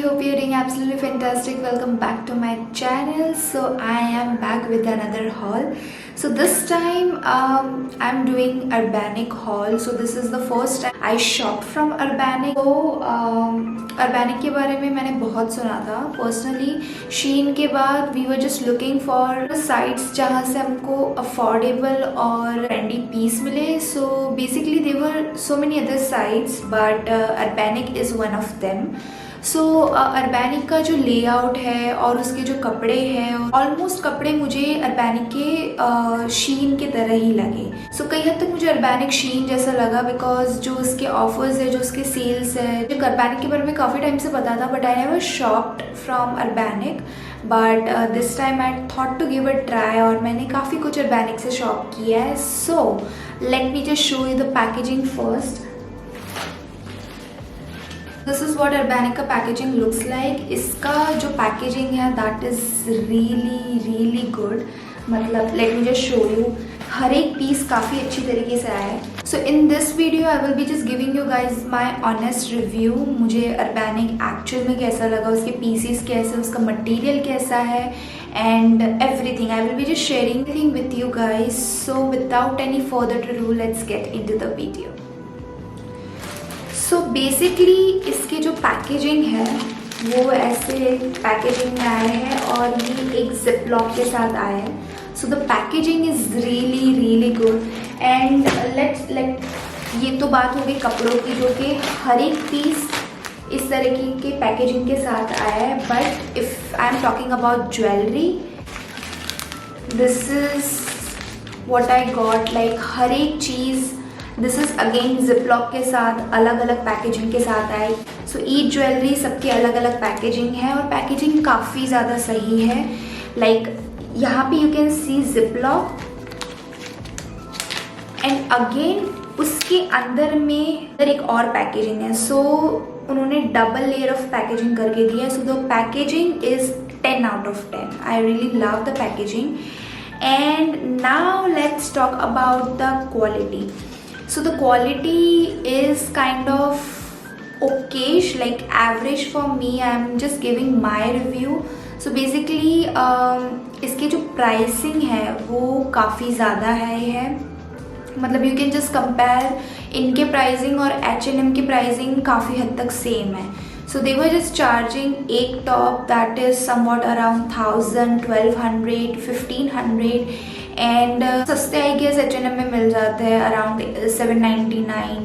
hope you're doing absolutely fantastic. Welcome back to my channel. So I am back with another haul. So this time I'm doing Urbanic haul. So this is the first time I shopped from Urbanic. So Urbanic के बारे में मैंने बहुत सुना था. Personally Shein के बाद we were just looking for sites जहाँ से हमको affordable और trendy piece मिले. So basically there were so many other sites, but Urbanic is one of them. So Urbanic का जो लेआउट है और उसके जो कपड़े हैं, ऑलमोस्ट कपड़े मुझे अर्बैनिक के शीन के तरह ही लगे. सो कई हद तक मुझे अर्बैनिक शीन जैसा लगा, बिकॉज जो उसके ऑफर्स है, जो उसके सेल्स है. जो अर्बैनिक के बारे में काफ़ी टाइम से पता था, but I never shopped from Urbanic. But this time I thought to give a try और मैंने काफ़ी कुछ अर्बैनिक से शॉप किया है. So let me just show you the packaging first. This is what Urbanic का पैकेजिंग लुक्स लाइक. इसका जो पैकेजिंग है दैट इज़ रियली गुड. मतलब let me just show you, हर एक पीस काफ़ी अच्छी तरीके से आया है. So in this video I will be just giving you guys my honest review. मुझे अर्बैनिक एक्चुअल में कैसा लगा, उसके पीसेस कैसे, उसका मटेरियल कैसा है, and everything. I will be just sharing thing with you guys. So without any further to do, let's get into the video. So basically इसके जो पैकेजिंग है वो ऐसे पैकेजिंग में आए हैं और ये एक जिप लॉक के साथ आया है. So the packaging is really good. And ये तो बात हो गई कपड़ों की, जो कि हर एक पीस इस तरीके के पैकेजिंग के साथ आया है. But if I am talking about jewellery, this is what I got. Like हर एक चीज़, दिस इज़ अगेन जिपलॉक के साथ अलग अलग पैकेजिंग के साथ आई. सो ईच ज्वेलरी सबके अलग अलग पैकेजिंग है और पैकेजिंग काफ़ी ज़्यादा सही है. लाइक यहाँ पे you can C ziplock and again उसके अंदर में एक और पैकेजिंग है. सो उन्होंने डबल लेयर ऑफ पैकेजिंग करके दिया है. So the packaging is 10 out of 10. I really love the packaging. And now let's talk about the quality. So the quality is kind of okayish, like average for me. I'm just giving my review. So basically इसके जो pricing है वो काफ़ी ज़्यादा है. मतलब you can just compare इनके pricing और H&M की pricing काफ़ी हद तक same है. So they were just charging एक top that is somewhat around 1000, 1200, 1500. And सस्ते आई गेस H&M में मिल जाते हैं around 799,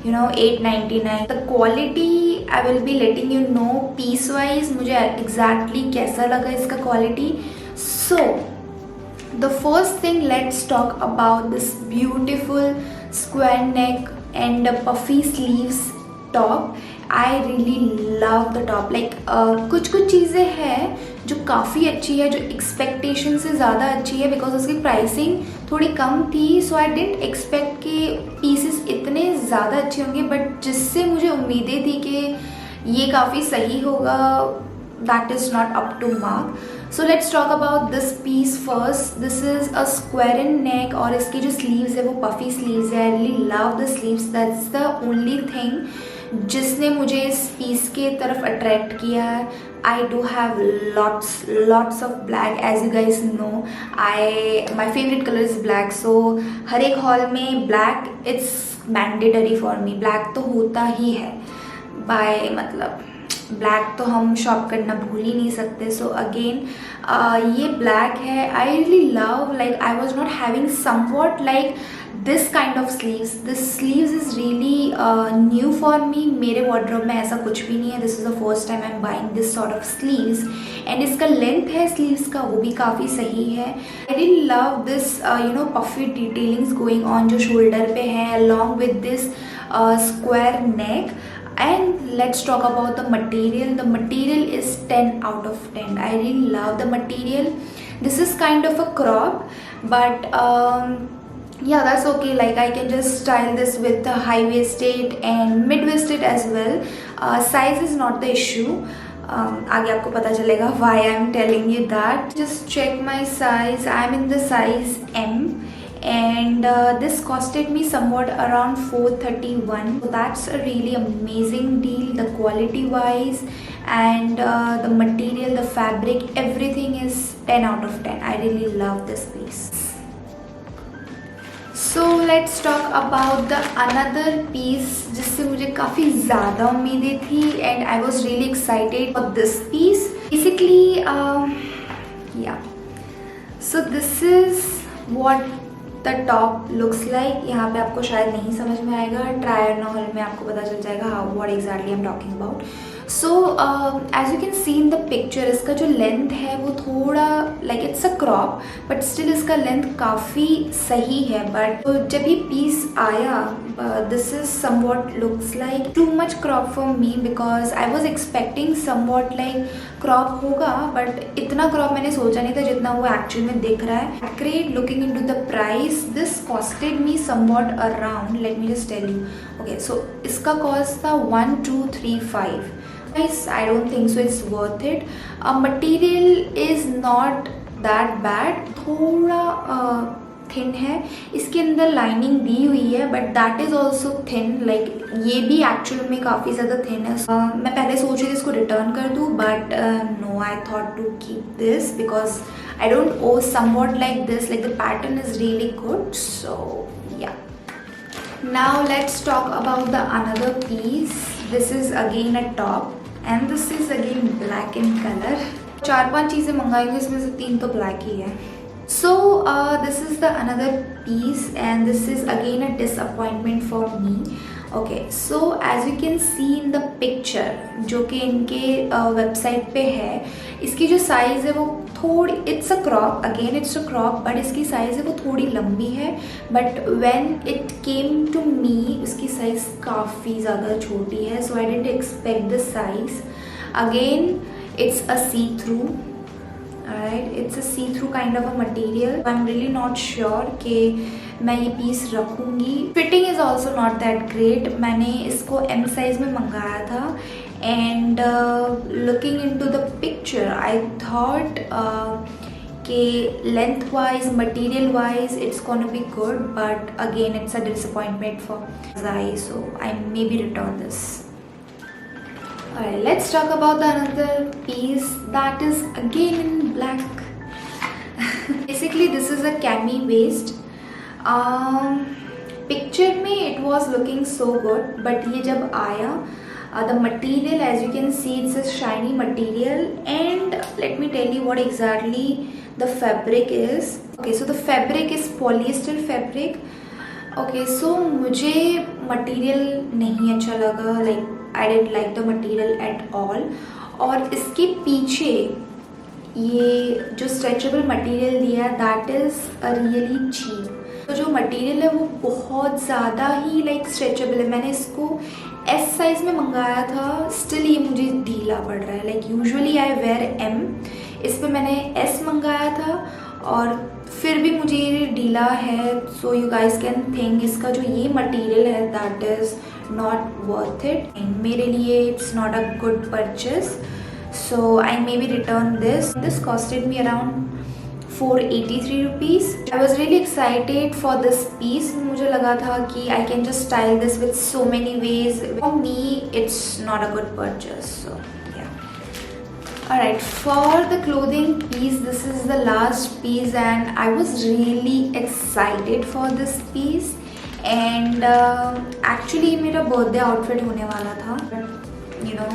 899. The quality I will be letting you know piece wise मुझे एग्जैक्टली कैसा लगा इसका quality. So the first thing, let's talk about this beautiful square neck and puffy sleeves top. I really love the top. Like कुछ चीज़ें हैं जो काफ़ी अच्छी है, जो एक्सपेक्टेशन से ज़्यादा अच्छी है, बिकॉज उसकी प्राइसिंग थोड़ी कम थी. सो आई डिडंट एक्सपेक्ट कि पीसेस इतने ज़्यादा अच्छे होंगे, बट जिससे मुझे उम्मीदें थी कि ये काफ़ी सही होगा, that is not up to mark. So let's talk about this piece first. This is a square in neck और इसकी जो स्लीव्स है वो पफी स्लीव्स है. I really love the sleeves. That's the only thing जिसने मुझे इस piece के तरफ अट्रैक्ट किया है. I do have lots of black, as you guys know. My favorite color is black. So हर एक हॉल में black it's mandatory for me. black तो होता ही है. मतलब ब्लैक तो हम शॉप करना भूल ही नहीं सकते. सो अगेन ये ब्लैक है. I really love, like I was not having somewhat like this kind of sleeves. This sleeves is really new for me. मेरे वार्डरोब में ऐसा कुछ भी नहीं है. This is the first time I am buying this sort of sleeves. And इसका length है sleeves का वो भी काफ़ी सही है. I really love this puffy detailings going on जो शोल्डर पे है, along with this square neck. And let's talk about the material. The material is 10 out of 10. I really love the material. This is kind of a crop, but yeah, that's okay. Like I can just style this with the high-waisted and mid-waisted as well. Size is not the issue. आगे आपको पता चलेगा why I'm telling you that. Just check my size. I'm in the size M. and this costed me somewhat around 431. So that's a really amazing deal. The quality wise and the material, the fabric, everything is 10 out of 10. I really love this piece. So let's talk about the another piece जिससे मुझे काफ़ी ज़्यादा उम्मीदें थी and I was really excited for this piece. Basically yeah, so this is what the top looks like. यहाँ पे आपको शायद नहीं समझ में आएगा, ट्राई ऑन हॉल में आपको पता चल जाएगा how what exactly I'm talking about. So as you can see in the picture, इसका जो लेंथ है वो थोड़ा like it's a crop, but still इसका लेंथ काफ़ी सही है. बट तो जब ये पीस आया, this is somewhat looks like too much crop for me because I was expecting somewhat like crop होगा, but इतना crop मैंने सोचा नहीं था जितना वो actually में दिख रहा है. Great. Looking into the price, this costed me somewhat around, let me just tell you. Okay, so इसका cost था 1235. Guys, I don't think so it's worth it. Material is not that bad. थोड़ा thin है. इसके अंदर lining दी हुई है but that is also thin. Like ये भी एक्चुअल में काफ़ी ज़्यादा थिन है. मैं पहले सोच रही थी इसको रिटर्न कर दूँ, but no, I thought to keep this because I don't owe somewhat like this. Like the pattern is really good. So yeah, now let's talk about the another piece. This is again a top and this is again black in colour. 4-5 चीज़ें मंगाई हुई, इसमें से 3 तो black ही है. So this is the another piece and this is again a disappointment for me. Okay, so as you can see in the picture जो कि इनके वेबसाइट पे है, इसकी जो साइज़ है वो थोड़ी, it's a crop, again it's a crop, but इसकी साइज़ है वो थोड़ी लंबी है. But when it came to me, उसकी साइज़ काफ़ी ज़्यादा छोटी है. So I didn't expect this size. Again it's a see through. Alright, it's a see-through kind of a material. I'm really not sure कि मैं ये पीस रखूँगी. Fitting is also not that great. मैंने इसको M size में मंगाया था and looking into the picture, I thought कि length wise, material wise, it's gonna be good, but again it's a disappointment for Zai, so I maybe return this. Alright, let's talk about the another piece that is again in black. Basically this is a cami waist. Picture में it was looking so good, but ये जब आया, the material, as you can see, it's a shiny material, and let me tell you what exactly the fabric is. Okay, so the fabric is polyester fabric. Okay, so मुझे material नहीं अच्छा लगा. Like I didn't like the material at all. और इसके पीछे ये जो stretchable material दिया है, दैट इज़ रियली चीप. तो जो मटेरियल है वो बहुत ज़्यादा ही लाइक स्ट्रेचेबल है. मैंने इसको एस साइज़ में मंगाया था, स्टिल ये मुझे ढीला पड़ रहा है. Like usually I wear M, इस पर मैंने एस मंगाया था और फिर भी मुझे ये ढीला है. So you guys can think इसका जो ये मटेरियल है that is not worth it, and मेरे लिए it's not a good purchase, so I maybe return this. This costed me around 483 rupees. I was really excited for this piece. मुझे लगा था कि I can just style this with so many ways. For me it's not a good purchase, so yeah. Alright, for the clothing piece, this is the last piece and I was really excited for this piece. And actually मेरा birthday outfit होने वाला था, you know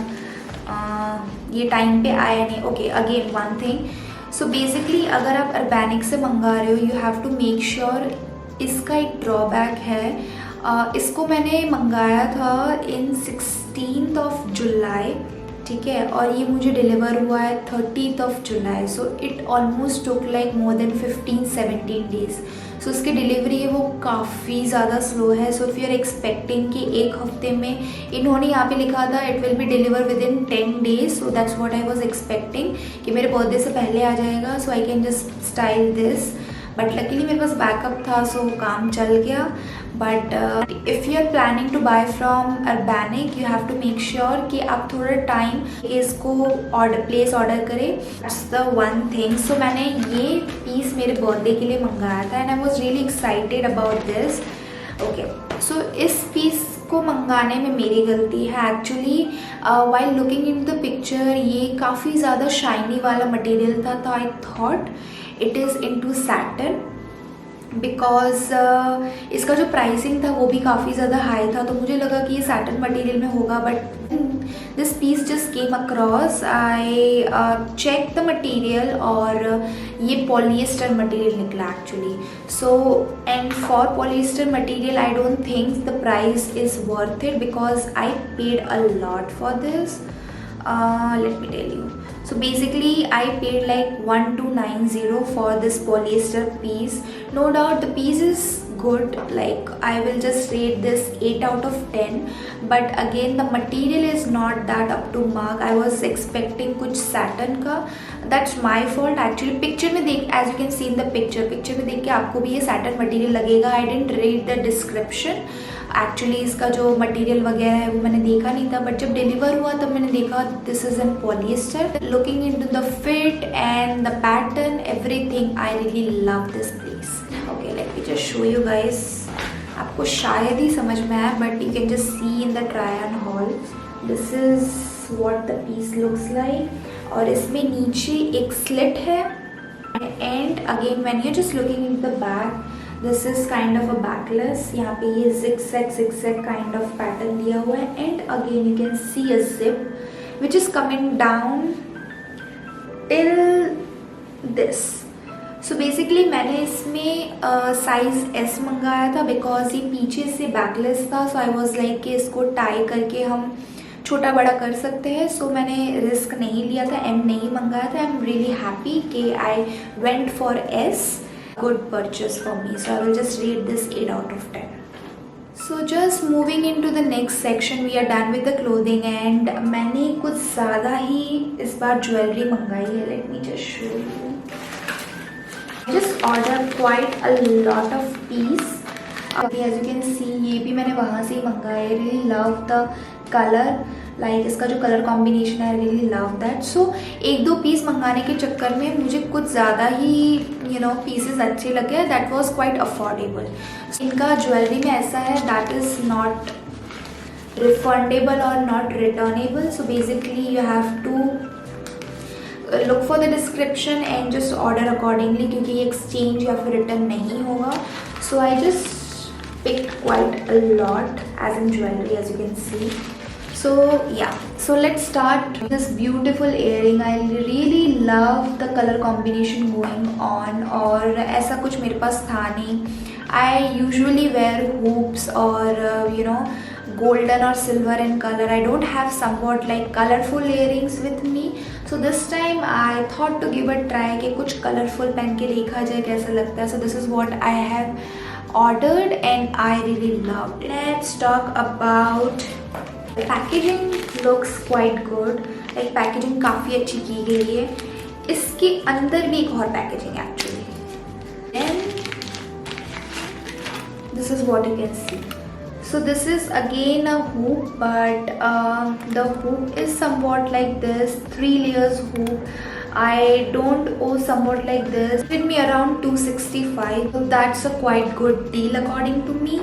ये time पे आया नहीं. Okay, again one thing. So basically अगर आप अर्बैनिक से मंगा रहे हो, you have to make sure. इसका एक ड्रॉबैक है. इसको मैंने मंगाया था इन 16th of July, ठीक है, और ये मुझे डिलीवर हुआ है 30th of July. So it almost took like more than 15-17 days. So उसकी डिलीवरी है वो काफ़ी ज़्यादा स्लो है. So if you are expecting कि एक हफ्ते में, इन्होंने यहाँ पे लिखा था it will be deliver within 10 days. So that's what I was expecting कि मेरे बर्थडे से पहले आ जाएगा, so I can just style this. But luckily मेरे पास बैकअप था, सो काम चल गया. But if you are planning to buy from Urbanic, you have to make sure कि आप थोड़ा टाइम इसको प्लेस ऑर्डर करें. That's the one thing. So मैंने ये पीस मेरे बर्थडे के लिए मंगाया था and I was really excited about this. Okay, so इस पीस को मंगाने में मेरी गलती है actually. While looking in the picture ये काफ़ी ज़्यादा शाइनी वाला मटेरियल था, तो I thought it is into satin because इसका जो प्राइसिंग था वो भी काफ़ी ज़्यादा हाई था, तो मुझे लगा कि ये सैटिन मटेरियल में होगा, but this piece just came across. I check the material और ये पॉलिएस्टर मटेरियल निकला actually. So and for polyester material I don't think the price is worth it because I paid a lot for this. Let me tell you. So basically I paid like 1290 for this polyester piece. No doubt the piece is good, like I will just rate this 8 out of 10, but again the material is not that up to mark. I was expecting कुछ satin का. That's my fault actually. Picture में देख, as you can see in the picture में देख के आपको भी ये satin material लगेगा. I didn't read the description. Actually इसका जो मटेरियल वगैरह है वो मैंने देखा नहीं था, बट जब डिलीवर हुआ तब मैंने देखा this is in polyester. Looking into the fit and the pattern everything I really love this piece. Okay, let me just show you guys. आपको शायद ही समझ में आया, but you can just see in the try on hall. This is what the piece looks like. और इसमें नीचे एक स्लिट है and again when you just looking in the back, this is kind of a backless. यहाँ पे ये zigzag kind of pattern दिया हुआ है and again you can C a zip which is coming down till this. So basically मैंने इसमें size S मंगाया था बिकॉज ये पीछे से बैकलेस था. सो आई वॉज लाइक कि इसको टाई करके हम छोटा बड़ा कर सकते हैं. सो मैंने रिस्क नहीं लिया था, M नहीं मंगाया था. आई एम रियली हैप्पी कि I went for S. Good purchase for me, so I will just rate this 8 out of 10. So just moving into the next section, we are done with the clothing and मैंने कुछ ज़्यादा ही इस बार jewellery मंगाई है. Let me just show you. Just ordered quite a lot of piece. As you can see, ये भी मैंने वहाँ से ही मंगाया है. Really love the color. Like इसका जो कलर कॉम्बिनेशन है, आई रियली लव दैट. सो एक दो पीस मंगाने के चक्कर में मुझे कुछ ज़्यादा ही पीसेस अच्छे लगे. That was quite affordable. इनका ज्वेलरी में ऐसा है दैट इज़ नॉट रिफंडेबल और not returnable. So basically you have to look for the description and just order accordingly, क्योंकि ये एक्सचेंज या फिर रिटर्न नहीं होगा. So I just picked quite a lot as in jewelry, as you can see. So yeah, so let's start this beautiful earring. I really love the color combination going on, और ऐसा कुछ मेरे पास था नहीं. I usually wear hoops or golden or silver in color. I don't have somewhat like colorful earrings with me. So this time I thought to give a try कि कुछ colorful पहन के देखा जाए कैसा लगता है. So this is what I have ordered and I really loved it. Let's talk about the packaging. Looks quite good. Like packaging काफ़ी अच्छी की गई है. इसके अंदर भी एक और packaging actually. Then this is what you can see. So this is again a hoop, but the hoop is somewhat like this, 3 layers hoop. I don't owe somewhat like this. It me around 265. So that's a quite good deal according to me.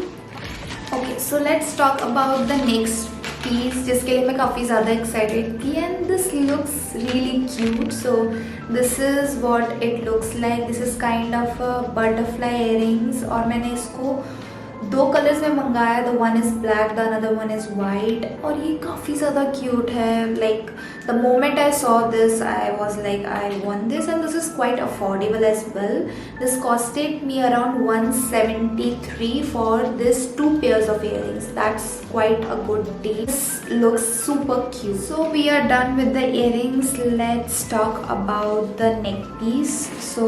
Okay, so let's talk about the next piece, जिसके लिए मैं काफ़ी ज़्यादा excited थी. And this looks really cute. So this is what it looks like. This is kind of a butterfly earrings और मैंने इसको 2 colours में मंगाया. The one is black, the another one is white. और ये काफ़ी ज़्यादा क्यूट है. Like the moment I saw this I was like I want this and this is quite affordable as well. This costed me around 173 for this 2 pairs of earrings. That's quite a good deal. This looks super cute. So we are done with the earrings. Let's talk about the neck piece. So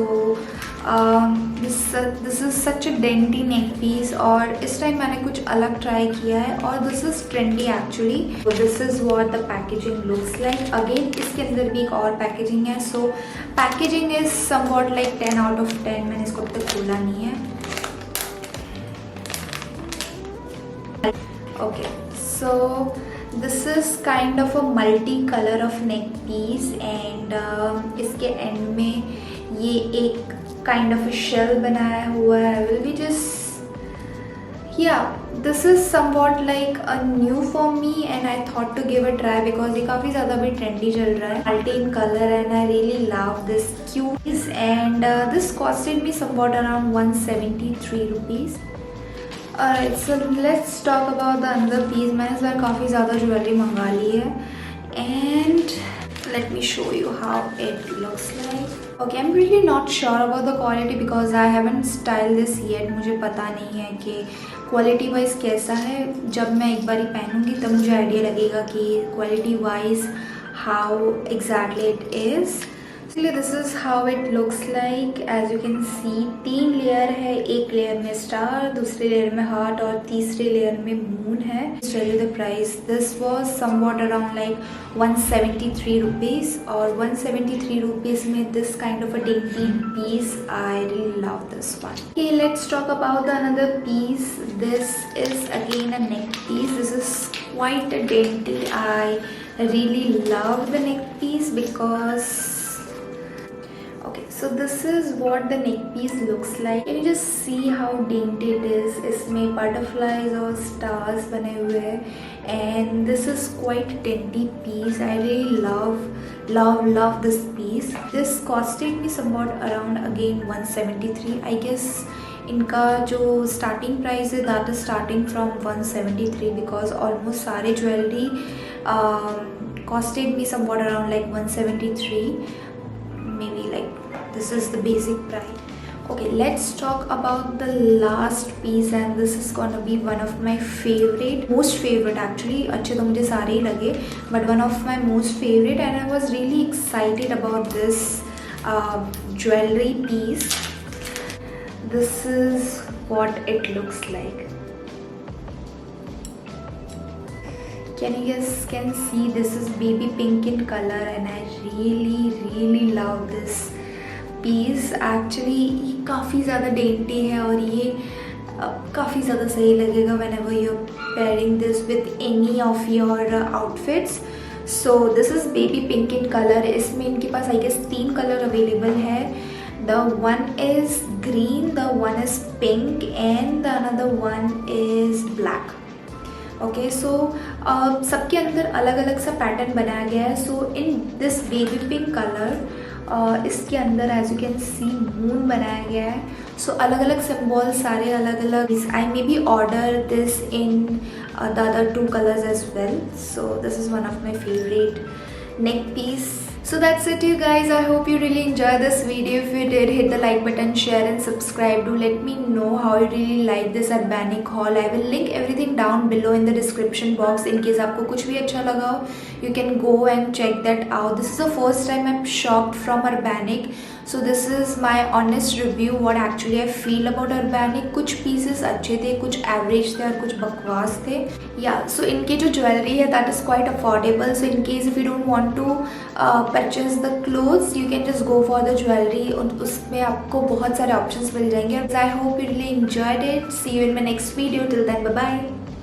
this is such a dainty neck piece और इस time मैंने कुछ अलग try किया है और this is trendy actually. This is what the packaging looks like. Again इसके अंदर भी एक और पैकेजिंग है. So packaging is somewhat like 10 out of 10. मैंने इसको अब तक खोला नहीं है. Okay, so this is kind of a multi colour of neck piece and इसके एंड में ये एक काइंड ऑफ शेल बनाया हुआ है. I will be just this is somewhat like a new for me and I thought to give a try because ये काफ़ी ज़्यादा भी trendy चल रहा है. Multi in color and I really love this cuties and this costed me somewhat around 173 rupees. Alright, so let's talk about the another piece. मैंने इस बार काफ़ी ज़्यादा ज्वेलरी मंगा ली है and let me show you how it looks like. Okay, I'm really not sure about the quality because I haven't styled this yet. मुझे पता नहीं है कि क्वालिटी वाइज कैसा है. जब मैं एक बार ही पहनूंगी तब मुझे आइडिया लगेगा कि quality wise how exactly it is. इसलिए this is how it looks like. As you can see 3 layer है. एक लेयर में स्टार, दूसरे लेयर में हार्ट और तीसरे लेयर में मून है. Tell you the price. This was somewhat around like 173 rupees और 173 रुपीज़ में this kind of a dainty piece. I really love this one. Okay, let's talk about the another piece. This is again a neck piece. This is quite a dainty. I really love the neck piece because so this is what the neck piece looks like. Can you just see how dainty it is? इसमें butterflies और stars बने हुए हैं and this is quite dainty piece. I really love this piece. This costed me somewhat around again 173. I guess इनका जो starting price है that is starting from 173 because almost सारे jewelry costed me somewhat around like 173. Maybe like this is the basic price. Okay, let's talk about the last piece and this is gonna be one of my most favorite actually. अच्छे तो मुझे सारे ही लगे but one of my most favorite and I was really excited about this jewelry piece. This is what it looks like. Can you guys can see this is baby pink in color and I really love this piece. Actually ये काफ़ी ज़्यादा dainty है और ये काफ़ी ज़्यादा सही लगेगा whenever you're pairing this with any of your outfits. So this is baby pink in color. इसमें इनके पास I guess 3 कलर अवेलेबल है. The one is green, the one is pink and the another one is black. Okay so सबके अंदर अलग अलग सा pattern बनाया गया है. So in this baby pink colour इसके अंदर as you can see moon बनाया गया है. सो अलग अलग सिम्बॉल सारे अलग अलग. I may be order this in the other 2 colours as well. So this is one of my favourite neck piece. So that's it you guys. I hope you really enjoyed this video. If you did, hit the like button, share and subscribe. Do let me know how you really like this Urbanic haul. I will link everything down below in the description box in case आपको कुछ भी अच्छा लगा हो. You can go and check that out. This is the first time I'm shopped from Urbanic. So this is my honest review what actually I feel about Urbanic. कुछ pieces अच्छे थे, कुछ average थे और कुछ बकवास थे. Yeah, so इनके जो ज्वेलरी है that is quite affordable. So in case if you don't want to purchase the clothes, you can just go for the jewelry. उसमें आपको बहुत सारे options मिल जाएंगे. I hope you really enjoyed it. See you in my next video. Till then, bye bye.